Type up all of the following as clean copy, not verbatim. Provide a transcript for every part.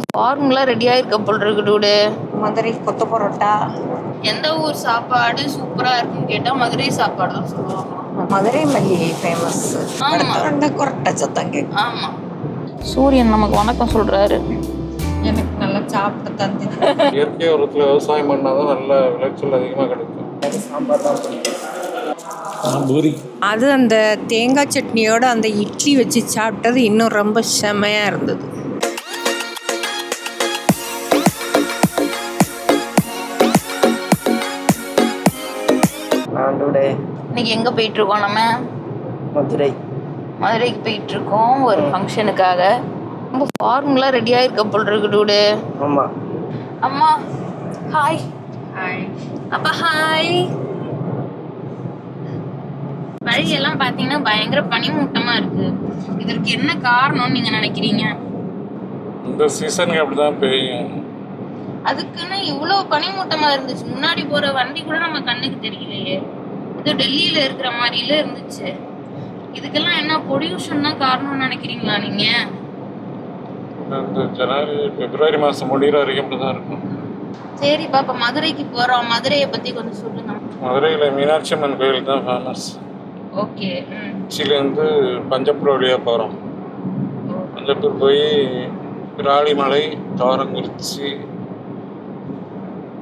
Formula ரெடியா இருக்க போல் இருக்கு டூடு. மதுரை கொத்து பரோட்டா. எந்த ஊர் சாப்பாடு சூப்பரா இருக்குன்னு கேட்டா மதுரை சாப்பாடு தான் சொல்லுவாங்க. மதுரை மல்லி ஃபேமஸ். கொரட்டை சத்தம் கேட்கும். ஆமா, சூரியன் நமக்கு வணக்கம் சொல்றாரு. எனக்கு நல்லா சாப்பிட்டு தந்து. இயற்கை உரத்துல விவசாயம் பண்ணாதான் நல்ல விளைச்சல் அதிகமாக கிடைக்கும். சாம்பார் தான் பூரி. அது அந்த தேங்காய் சட்னியோட அந்த இட்லி வச்சு சாப்பிட்டது இன்னும் ரொம்ப செமையா இருந்தது. இன்னைக்கு எங்க போயிட்டு இருக்கோம்? நம்ம மதுரைக்கு போயிட்டு இருக்கோம் ஒரு ஃபங்க்ஷனுக்காக. ரொம்ப ஃபார்முலா ரெடியா இருக்க போல் இருக்கு டூடு. ஆமா. அம்மா ஹாய். ஹாய் அப்பா ஹாய். வழியெல்லாம் பாத்தீங்கன்னா பயங்கர பனிமூட்டமா இருக்கு. இதற்கு என்ன காரணம்னு நீங்க நினைக்கிறீங்க? இந்த சீசனுக்கு அப்படிதான் பெய்யும். அதுக்குன்னு இவ்வளவு பனிமூட்டமா இருந்துச்சு. முன்னாடி போற வண்டி கூட நம்ம கண்ணுக்கு தெரியலையே. இது டெல்லியில இருக்கிற மாதிரில இருந்துச்சு. இதுக்கெல்லாம் என்ன பொல்யூஷன் தான் காரணம்னு நினைக்கிறீங்களா நீங்க? இந்த ஜனவரி பிப்ரவரி மாசம் முடிகிற வரைக்கும் தான் இருக்கும். சரி பாப்பா, மதுரைக்கு போறோம். மதுரையை பத்தி கொஞ்சம் சொல்லுங்க. மதுரையில மீனாட்சி அம்மன் கோயில் தான் ஃபேமஸ். ஓகே. திருச்சியிலேருந்து பஞ்சப்பூர் வழியாக போகிறோம். பஞ்சப்பூர் போய் விராலிமலை, தோரங்குறிச்சி,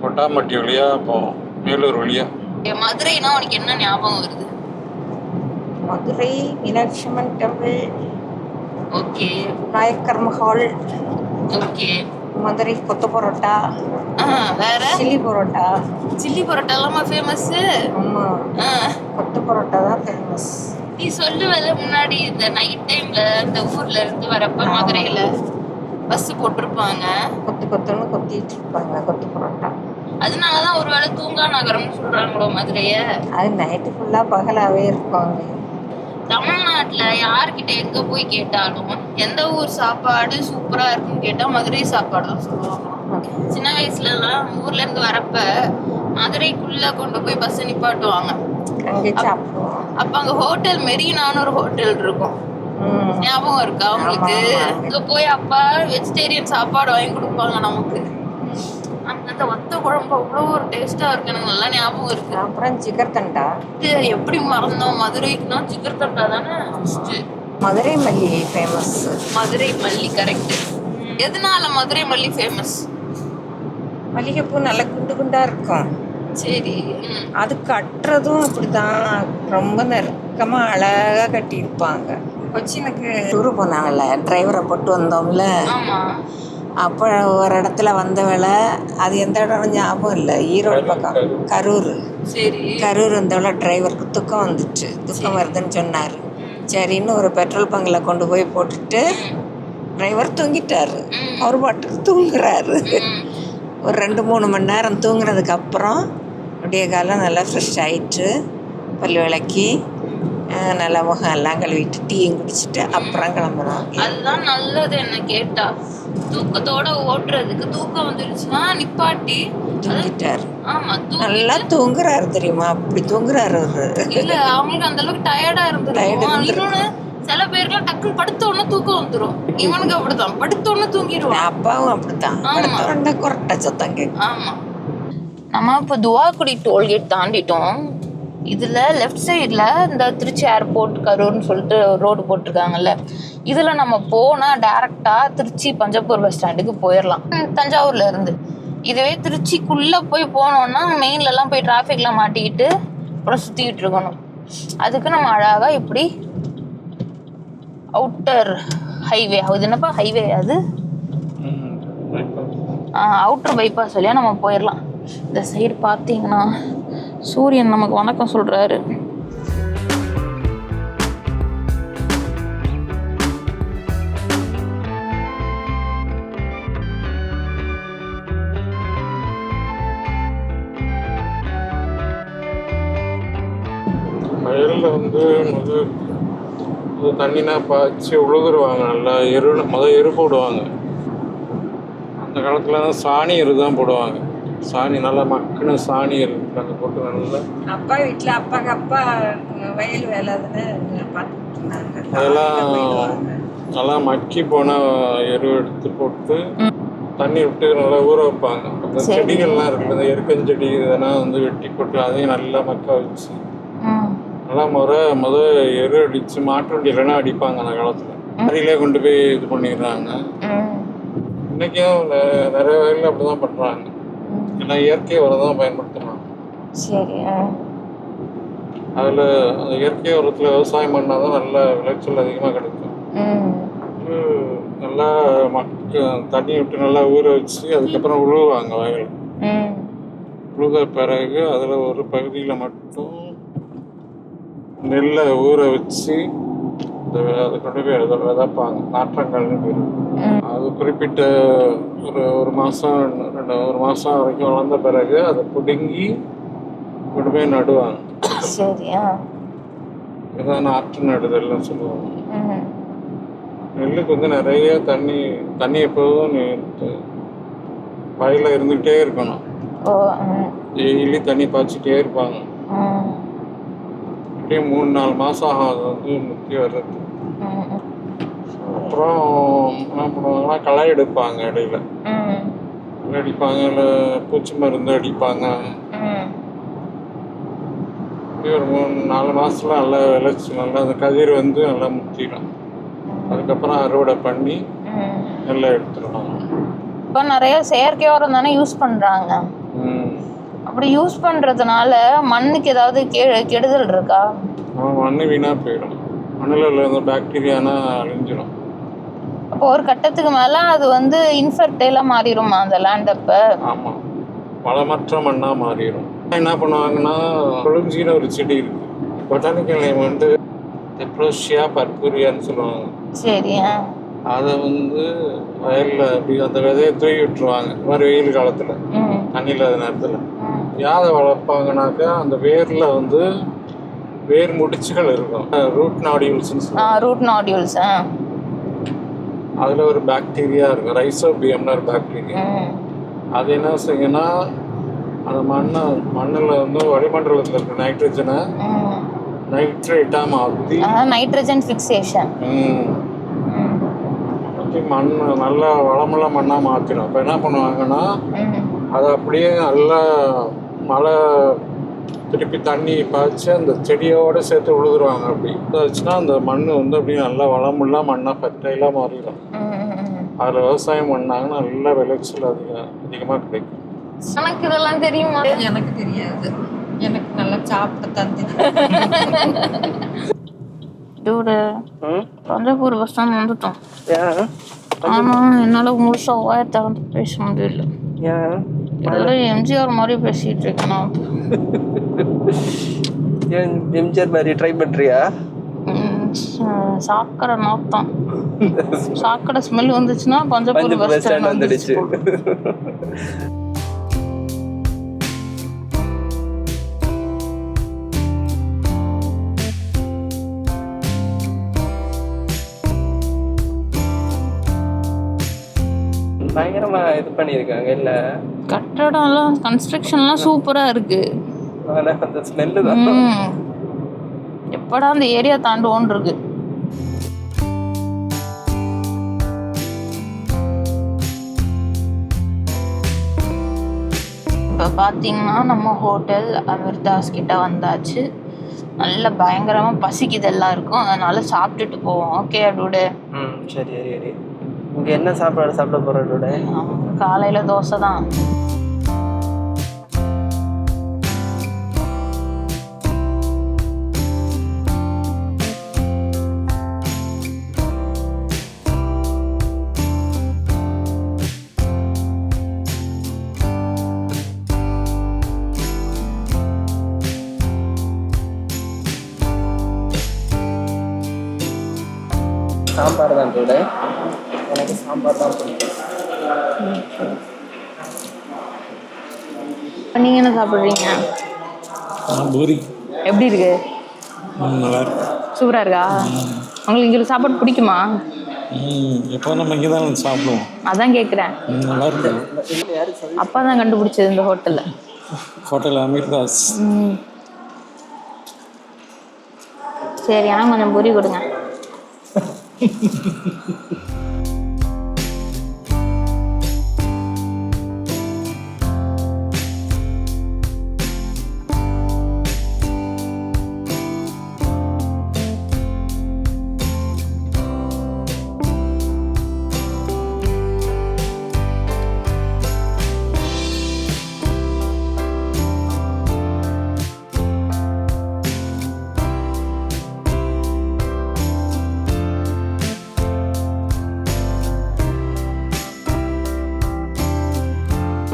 கொட்டாம்பட்டி வழியாக போவோம், மேலூர் வழியாக. மதுரைனா உனக்கு என்ன ஞாபகம் வருது? Madurai Meenakshi Amman temple. Okay. Nayakkar Mahal. Okay. Madurai kothu parotta. வேற சில்லி பரோட்டா. சில்லி பரோட்டா எல்லாமா ஃபேமஸ்? ஆமா, கொத்து பரோட்டா தான் ஃபேமஸ். நீ சொல்லுவல முன்னாடி இந்த நைட் டைம்ல இந்த ஊர்ல இருந்து வரப்ப மதுரையில பஸ் போட்டிருப்பாங்க, கொத்து கொத்துன்னு கொத்திட்டு இருப்பாங்க கொத்து பரோட்டா. அதனாலதான் ஒருவேளை தூங்கா நகரம்னு சொல்றாங்களோ மதுரைய. அது நைட்டு ஃபுல்லா பகலாவே இருப்பாங்க. தமிழ்நாட்டுல யார்கிட்ட எங்க போய் கேட்டாலும் எந்த ஊர் சாப்பாடு சூப்பரா இருக்குன்னு கேட்டா மதுரை சாப்பாடு தான் சொல்லுவாங்க. சின்ன வயசுல எல்லாம் ஊர்ல இருந்து வரப்ப மதுரைக்குள்ள கொண்டு போய் பஸ் நிப்பாட்டுவாங்க. அப்ப அங்க ஹோட்டல் மெரினான்னு ஒரு ஹோட்டல் இருக்கும், ஞாபகம் இருக்கா உங்களுக்கு? அங்க போய் அப்பா வெஜிடேரியன் சாப்பாடு வாங்கி கொடுப்பாங்க நமக்கு. அந்த வத்த குழம்பு அவ்வளோ ஒரு டேஸ்டா இருக்கு, எனக்கு நல்லா ஞாபகம் இருக்கு. அப்புறம் ஜிகர்தண்டா. எப்படி மறந்தோம்? மதுரைக்குன்னா ஜிகர்தண்டா தானே ஃபர்ஸ்ட். மதுரை மல்லி ஃபேமஸ். மதுரை மல்லி கரெக்ட். எதனால மதுரை மல்லி ஃபேமஸ்? மல்லிகைப்பூ நல்லா குண்டு குண்டா இருக்கும். சரி. அது கட்டுறதும் அப்படிதான், ரொம்ப நெருக்கமா அழகா கட்டியிருப்பாங்க. கொச்சினுக்கு டூரு போனாங்கல்ல, டிரைவரை போட்டு வந்தோம்ல. ஆமா. அப்போ ஒரு இடத்துல வந்த வேலை, அது எந்த இடம் ஞாபகம் இல்லை, ஈரோடு பக்கம் கரூர். சரி. கரூர் வந்தவள டிரைவருக்கு தூக்கம் வந்துச்சு, தூக்கம் வருதுன்னு சொன்னார். சரின்னு ஒரு பெட்ரோல் பங்கில் கொண்டு போய் போட்டுட்டு டிரைவர் தூங்கிட்டாரு. அவர் பாட்டுக்கு தூங்குறாரு. ஒரு 2-3 மணி நேரம் தூங்குனதுக்கு அப்புறம் அப்படியே காலம் நல்லா ஃப்ரெஷ் ஆகிட்டு பல் விளக்கி நல்லா முகம் எல்லாம் கழுவிட்டு டீயும் குடிச்சிட்டு அப்புறம் கிளம்புறோம். அதுதான் நல்லது. என்ன கேட்டா தூக்கத்தோட ஓட்டுறதுக்கு, தூக்கம் வந்துருச்சுன்னா நிப்பாட்டி தூங்கிட்டாரு. ஆமா, நல்லா தூங்குறாரு தெரியுமா, அப்படி தூங்குறாரு அவரு. இல்ல அவங்களுக்கு அந்த அளவுக்கு டயர்டா இருந்தது. இன்னொன்னு சில பேருக்குலாம் டக்குன்னு படுத்த உடனே தூக்கம் வந்துரும். இவனுக்கு அப்படிதான், படுத்த உடனே தூங்கிடுவான். அப்பாவும் அப்படித்தான், கொரட்டை சத்தம் கேட்கும். ஆமா. நம்ம இப்ப துவாக்குடி டோல்கேட் தாண்டிட்டோம். இதுல லெஃப்ட் சைட்ல இந்த திருச்சி ஏர்போர்ட் கரூர்னு சொல்லிட்டு ரோடு போட்டிருக்காங்கல்ல, இதுல நம்ம போனா டைரக்டா திருச்சி பஞ்சப்பூர் பஸ் ஸ்டாண்டுக்கு போயிடலாம் தஞ்சாவூர்ல இருந்து. இதுவே திருச்சிக்குள்ள போய் போனோம்னா மெயின்ல எல்லாம் போய் டிராஃபிக்ல மாட்டிக்கிட்டு அப்புறம் சுத்திக்கிட்டு இருக்கணும். அதுக்கு நம்ம அழகா இப்படி அவுட்டர் ஹைவே, அது என்னப்பா ஹைவே, அது அவுட்டர் பைபாஸ் வழியா நம்ம போயிடலாம். இந்த சைடு பார்த்தீங்கன்னா சூரியன் நமக்கு வணக்கம் சொல்றாரு. வயலில் தண்ணினா பாய்ச்சி உழுதுருவாங்க. நல்லா எரு போடுவாங்க. அந்த காலத்தில் தான் சாணி எரு தான் போடுவாங்க. சாணி நல்லா மக்குன்னு சாணி எரு அங்கே போட்டு நல்லா. அப்பா வீட்டில் அப்பாவுக்கு அப்பா வயல் வேலை பார்த்துட்டு இருந்தாங்க. அதெல்லாம் நல்லா மக்கி போன எரு எடுத்து போட்டு தண்ணி விட்டு நல்லா ஊற வைப்பாங்க. அந்த செடிகள்லாம் இருக்குது, இந்த எருக்கஞ்செடி இதெல்லாம் வந்து வெட்டி போட்டு அதையும் நல்லா மக்க வச்சு நல்லா முத எரு அடித்து மாட்டு வண்டியிலலாம் அடிப்பாங்க அந்த காலத்தில். அடியிலே கொண்டு போய் இது பண்ணிடுறாங்க. இன்றைக்கும் நிறைய வகையில் அப்படி தான் பண்ணுறாங்க. ஏன்னா இயற்கை உரம் தான் பயன்படுத்துகிறாங்க. சரி. அதில் அந்த இயற்கை உரத்தில் விவசாயம் பண்ணால் தான் நல்ல விளைச்சல் அதிகமாக கிடைக்கும். நல்லா தண்ணி விட்டு நல்லா ஊற வச்சு அதுக்கப்புறம் உழுவாங்க வயல். உழுத பிறகு அதில் ஒரு பகுதியில் மட்டும் நெல்லை ஊற வச்சு அதை கொண்டு போய் விதைப்பாங்க. நாற்றங்கள்னு பேர். அது குறிப்பிட்ட ஒரு மாதம் 1 மாதம் வரைக்கும் வளர்ந்த பிறகு அதை பிடுங்கி கொண்டு போய் நடுவாங்க. சரியா? இதான் நாற்று நடுதல்னு சொல்லுவாங்க. நெல்லுக்கு வந்து நிறைய தண்ணி எப்போதும் வயலில் இருந்துகிட்டே இருக்கணும். டெய்லி தண்ணி பாய்ச்சிட்டே இருப்பாங்க. எப்படியும் 3-4 மாதம் ஆகும் அது வந்து முத்தி வர்றது. அப்புறம் என்ன பண்ணுவாங்கன்னா களை எடுப்பாங்க. இடையில களை அடிப்பாங்க, இல்லை பூச்சி மருந்து அடிப்பாங்க. இப்படி ஒரு 3-4 மாதத்துல நல்லா விளைச்சி நல்லா அந்த கதிர் வந்து நல்லா முத்திடும். அதுக்கப்புறம் அறுவடை பண்ணி நெல்லை எடுத்துருவாங்க. இப்போ நிறைய செயற்கை உரம் தானே யூஸ் பண்ணுறாங்க. அப்படி யூஸ் பண்ணுறதுனால மண்ணுக்கு ஏதாவது கெடுதல் இருக்கா? மண் வீணாக போயிடும். மண்ணில் உள்ள பாக்டீரியானா அழிஞ்சிடும். அப்போ ஒரு கட்டத்துக்கு மேலே அது வந்து இன்ஃபெர்டைலாக மாறிடுமா அந்த லேண்ட்? அப்போ ஆமாம், வளமற்ற மண்ணாக மாறிடும். என்ன பண்ணுவாங்கன்னா கொழுஞ்சின்னு ஒரு செடி இருக்குது. பொட்டானிக்கல் நேம் வந்து தெப்ரோசியா பர்பூரியான்னு சொல்லுவாங்க. சரி. அதை வந்து வயலில் அப்படி அந்த விதையை தூவி விட்டுருவாங்க. இந்த மாதிரி வெயில் காலத்தில் தண்ணி இல்லாத நேரத்தில். யாதை வளர்ப்பாங்கனாக்கா அந்த வேரில் வந்து வேர் முடிச்சுகள் இருக்கும். Root nodules. அதில் ஒரு பாக்டீரியா இருக்கும், ரைசோபியம்னு ஒரு பாக்டீரியா. அது என்ன செய்யுன்னா அந்த மண்ணில் வந்து வளிமண்டலத்தில் இருக்க நைட்ரஜனை நைட்ரேட்டாக மாற்றி நைட்ரஜன் ஃபிக்சேஷன் மண் நல்லா வளமுள்ள மண்ணாக மாற்றிடும். அப்போ என்ன பண்ணுவாங்கன்னா அதை அப்படியே நல்லா மழை திருப்பி தண்ணி பாய்ச்சி அந்த செடியோடு சேர்த்து உழுதுருவாங்க. அப்படி வச்சுன்னா அந்த மண் வந்து அப்படியே நல்லா வளமுள்ள மண்ணாக ஃபெர்டைலாக மாறிடும். அதில் விவசாயம் பண்ணாங்கன்னா நல்ல விளைச்சல் அதிகமாக கிடைக்கும். எனக்கு இதெல்லாம் தெரியுமா? எனக்கு தெரியாது. எனக்கு நல்லா சாப்பிட்டு தந்து. தஞ்சாவூர் பஸ் ஸ்டாண்ட் வந்துட்டோம். ஆனால் என்னால் முழுசாக வாயை திறந்து பேச முடியல. இதெல்லாம் எம்ஜிஆர் மாதிரி பேசிட்டு இருக்கேன். எம்ஜிஆர் மாதிரி ட்ரை பண்றியா? சாக்கடை நாத்தம், சாக்கடை ஸ்மெல் வந்துச்சுன்னா பஞ்சாபூர் பஸ் ஸ்டாண்ட் வந்துடுச்சு. பயங்கரமா இது பண்ணியிருக்காங்க. இல்ல கட்டடம்லாம் கன்ஸ்ட்ரக்ஷன்லாம் சூப்பரா இருக்கு. அந்த ஸ்மெல்லு தான் எப்படா அந்த ஏரியா தாண்டுவோன்னு இருக்கு. இப்போ பார்த்தீங்கன்னா நம்ம ஹோட்டல் அமிர்தாஸ் கிட்ட வந்தாச்சு. நல்ல பயங்கரமாக பசிக்குது எல்லாருக்கும், அதனால சாப்பிட்டுட்டு போவோம். Okay today? சரி சரி. இங்கே என்ன சாப்பாடு சாப்பிட போகிறோம் டூடே? காலையில் தோசை தான். சாம்பார் தான் டூடே. எனக்கு சாம்பார் தான் பிடிக்கும். நீங்கள் என்ன சாப்பிட்றீங்க? பூரி. எப்படி இருக்கு? நல்லா இருக்கு. சூப்பராக இருக்கா? உங்களுக்கு இங்கே சாப்பாடு பிடிக்குமா? எப்போ நம்ம இங்கே தான் சாப்பிடுவோம். அதான் கேட்குறேன். நல்லா இருக்கு. அப்பா தான் கண்டுபிடிச்சது இந்த ஹோட்டலில். ஹோட்டல் அமிர்தாஸ். சரி, ஆனால் கொஞ்சம் பூரி கொடுங்க.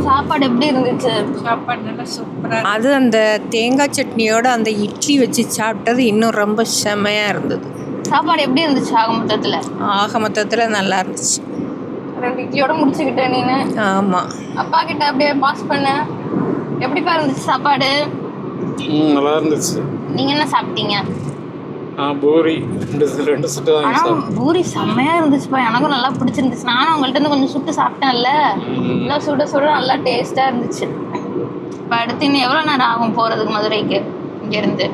சாப்பாடு எப்படி இருந்துச்சு? சாப்பாடு நல்லா சூப்பராக. அது அந்த தேங்காய் சட்னியோட அந்த இட்லி வச்சு சாப்பிட்டது இன்னும் ரொம்ப செமையாக இருந்தது. சாப்பாடு எப்படி இருந்துச்சு ஆக மொத்தத்துல? ஆக மொத்தத்தில் நல்லா இருந்துச்சு. 2 இட்லியோட முடிச்சுக்கிட்ட நீனு. ஆமாம். அப்பா கிட்ட அப்படியே பாஸ் பண்ண. எப்படிப்பா இருந்துச்சு சாப்பாடு? நல்லா இருந்துச்சு. நீங்க என்ன சாப்பிட்டீங்க? பூரி 2 சுட்டு தான் ஆனா பூரி செம்மையா இருந்துச்சுப்பா. எனக்கும் நல்லா பிடிச்சிருந்துச்சு. நானும் உங்கள்ட்ட இருந்து கொஞ்சம் சுட்டு சாப்பிட்டேன்ல, நல்லா சுட சுட நல்லா டேஸ்டா இருந்துச்சு. இப்போ அடுத்து இன்னும் எவ்வளோ நேரம் ஆகும் போறதுக்கு மதுரைக்கு இங்க இருந்து?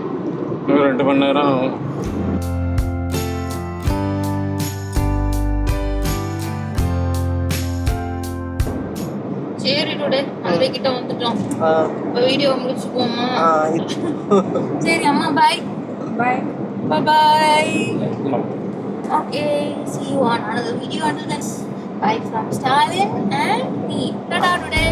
2 மணி நேரம் ஆகும். சரி டுடே மதுரை கிட்ட வந்துட்டோம். இப்போ வீடியோ முடிச்சுக்குவோமா? சரி அம்மா பாய். பாய். Bye. Okay, see you on another video. Until then, bye from Stalin and me. Ta-da today.